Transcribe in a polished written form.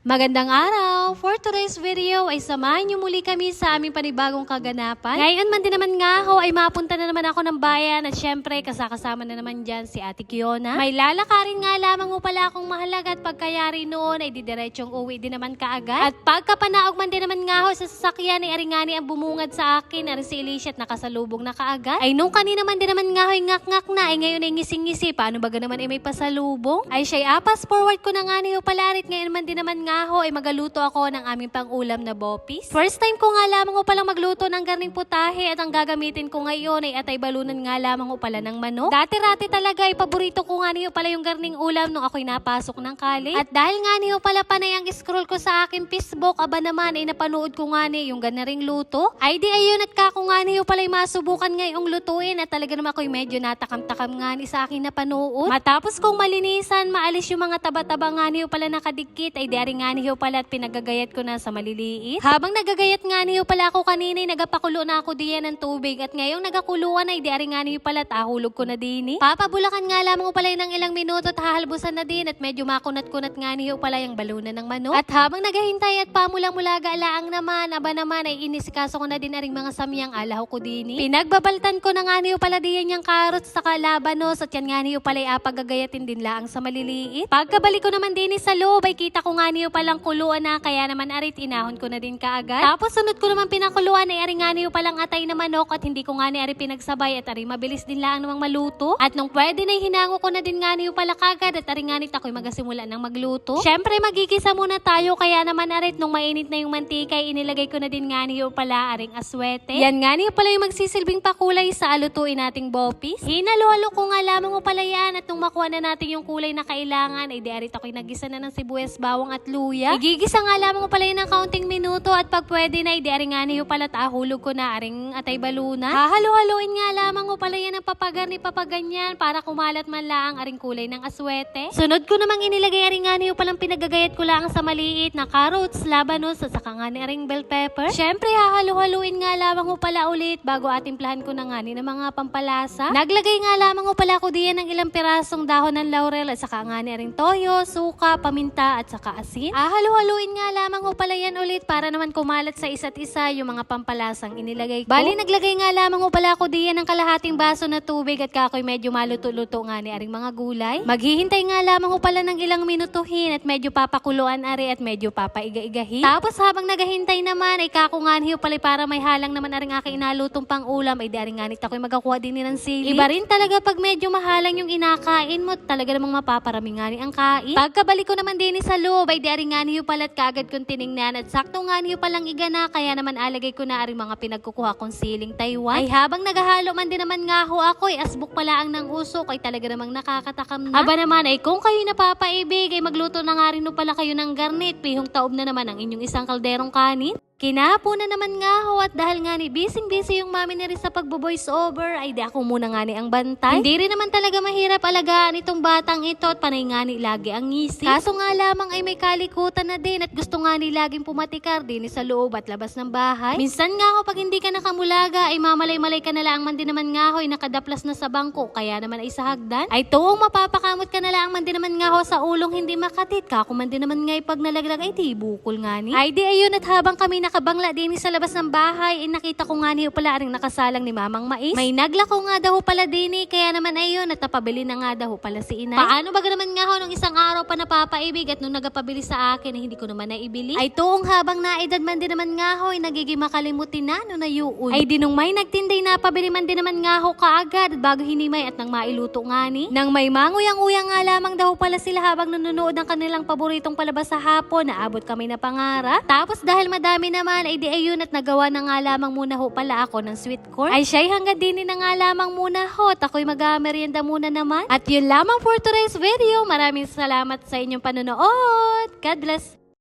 Magandang araw! For today's video ay samahan niyo muli kami sa aming panibagong kaganapan. Ngayon man din naman nga ho ay mapunta na naman ako ng bayan at syempre kasakasama na naman dyan si Ate Kiona. May lalakarin nga lamang mo pala akong mahalaga at pagkayari noon ay didiretsong uwi din naman kaagad. At pagkapanaog man din naman nga ho sa sasakyan ay aringani ang bumungad sa akin na si Alicia at nakasalubong na kaagad. Ay nung kanina man din naman nga ho ay ngak-ngak na ay ngayon ay ngising-ngisi. Paano baga naman ay may pasalubong? Ay siya'y apas forward ko na nga niyo palarit ngayon man din naman nga ho ay magaluto ako ng aming pang-ulam na bopis. First time ko nga lamang ko palang magluto ng garning putahe at ang gagamitin ko ngayon ay atay balunan nga lamang ko pala ng manok. Dati-rati talaga ay paborito ko nga niyo pala yung garning ulam nung ako'y napasok ng college. At dahil nga niyo pala panay ang scroll ko sa aking Facebook, aba naman ay napanood ko nga niyo yung ganaring luto. Ay di ayun at kako nga niyo pala ay masubukan ngayong lutuin at talaga naman ako'y medyo natakam-takam nga ni sa akin napanood. Matapos kong malinisan, maalis yung mga taba-taba nga niyo pala nakadikit ay di nga niyo pala at pinagagayat ko na sa maliliit. Habang nagagayat nga niyo pala ako kanina, nagapakulo na ako diyan ng tubig at ngayong nagakuluan ay di nga niyo pala at ahulog ko na din. Papabulakan nga lamang ko pala ng ilang minuto at hahalbusan na din at medyo makunat-kunat nga niyo pala yung balunan ng manok. At habang naghahintay at pamulang-mulaga alaang naman, aba naman ay inisikaso ko na din aring mga samyang alaho ko din. Pinagbabaltan ko na nga niyo pala diyan yung carrots sa kalabanos at yan nga niyo pala ay apagagayatin din laang sa maliliit. Pagkabalik ko naman din sa loob ay kita ko nga niyo palang kuluan na kaya naman arit inahon ko na din kaagad. Tapos sunod ko naman pinakuluan ay ari nga niyo palang atay na manok at hindi ko nga ni ari pinagsabay at ari mabilis din lang namang maluto. At nung pwede na hinango ko na din nga niyo pala kaagad at ari nga nit ako'y magasimula ng magluto. Syempre magigisa muna tayo kaya naman arit nung mainit na yung mantika ay inilagay ko na din nga niyo pala aring aswete. Yan nga niyo pala yung magsisilbing pakulay sa alutuin nating bopis. Hinalo-halo ko nga lamang mo pala yan at nung makuha na natin yung kulay na kailangan ay di arit ako'y nagisa na ng sibuyas, bawang at luya. Igigisa nga lamang mo pala yun ng kaunting minuto at pag pwede na, di aring nga niyo pala tahulog ko na aring atay baluna. Hahalo-haloin nga lamang mo pala yan ng papagarni papaganyan para kumalat man lang aring kulay ng aswete. Sunod ko namang inilagay aring nga niyo palang pinagagayat ko lang sa maliit na carrots, labanos at saka nga ni aring bell pepper. Syempre hahalo-haluin nga lamang mo pala ulit bago atimplahan ko na nga ni ng mga pampalasa. Naglagay nga lamang mo pala ko diyan ng ilang pirasong dahon ng laurel at saka nga ni aring toyo, suka, paminta at saka asin. Halo-haluin nga lamang ho pala yan ulit para naman kumalat sa isa't isa yung mga pampalasang inilagay ko. Bali naglagay nga lamang ho pala ako diyan ng kalahating baso na tubig at kakoy medyo maluto-luto nga ni aring mga gulay. Maghihintay nga lamang ho pala ng ilang minutuhin at medyo papakuluan ari at medyo papaiga-igahin. Tapos habang naghahintay naman ay kako nga niyo pala para may halang naman aring aking inalutong pang ulam ay di aring nga nit ako'y magakuha din ng sili. Iba rin talaga pag medyo mahalang yung inakain mo, talaga namang mapaparami nga ni ang kain. Pagkabalik ko naman din sa loob ay di aring nga niyo pala at kaagad kong tiningnan at sakto nga niyo palang igana kaya naman alagay ko na aring mga pinagkukuha kong siling Taiwan. Ay habang naghahalo man din naman nga ho ako ay asbuk pala ang ng usok ay talaga namang nakakatakam na. Aba naman ay kung kayo napapaibig ay magluto na nga rin no pala kayo ng garnet, pihong taob na naman ang inyong isang kalderong kanin. Kinahapo na naman nga ho at dahil nga ni busy yung mami ni Riz sa pagbo-voice over ay di ako muna nga ni ang bantay. Hindi rin naman talaga mahirap alagaan itong batang ito at panay nga ni lagi ang ngisi. Kaso nga lamang ay may kalikutan na din at gusto nga ni laging pumatikar din sa loob at labas ng bahay. Minsan nga ho pag hindi ka nakamulaga ay mamalay-malay ka na lang man din naman nga ho ay nakadaplas na sa bangko kaya naman ay sa hagdan. Ay tuong mapapakamot ka na lang man din naman nga ho sa ulong hindi makatit. Kako man din naman nga ay pag nalaglag ay di bukol nga ni. Ay di ayun at habang kami nakabangla din sa labas ng bahay, nakita ko nga niyo pala aring nakasalang ni Mamang Mais. May naglako nga daw pala din kaya naman ayun at napabili na nga daw pala si inay. Paano ba naman nga ho nung isang araw pa napapaibig at nung nagapabili sa akin ay hindi ko naman naibili? Ay tuong habang naedad man din naman nga ho ay nagiging makalimutin na no nayuoy. Ay dinong may nagtinday napabili man din naman nga ho kaagad bago hinimay at nang mailuto nga ni. Nang may manguyang-uyang nga lamang daw pala sila habang nanonood ng kanilang paboritong palabas sa hapon, naabot kami na pangarap. Tapos dahil madami naman ay di ayun at nagawa na nga lamang muna ho pala ako ng sweet corn. Ay siya'y hanggang din na nga lamang muna ho at ako'y mag-merienda muna naman. At yun lamang for today's video. Maraming salamat sa inyong panonood. God bless!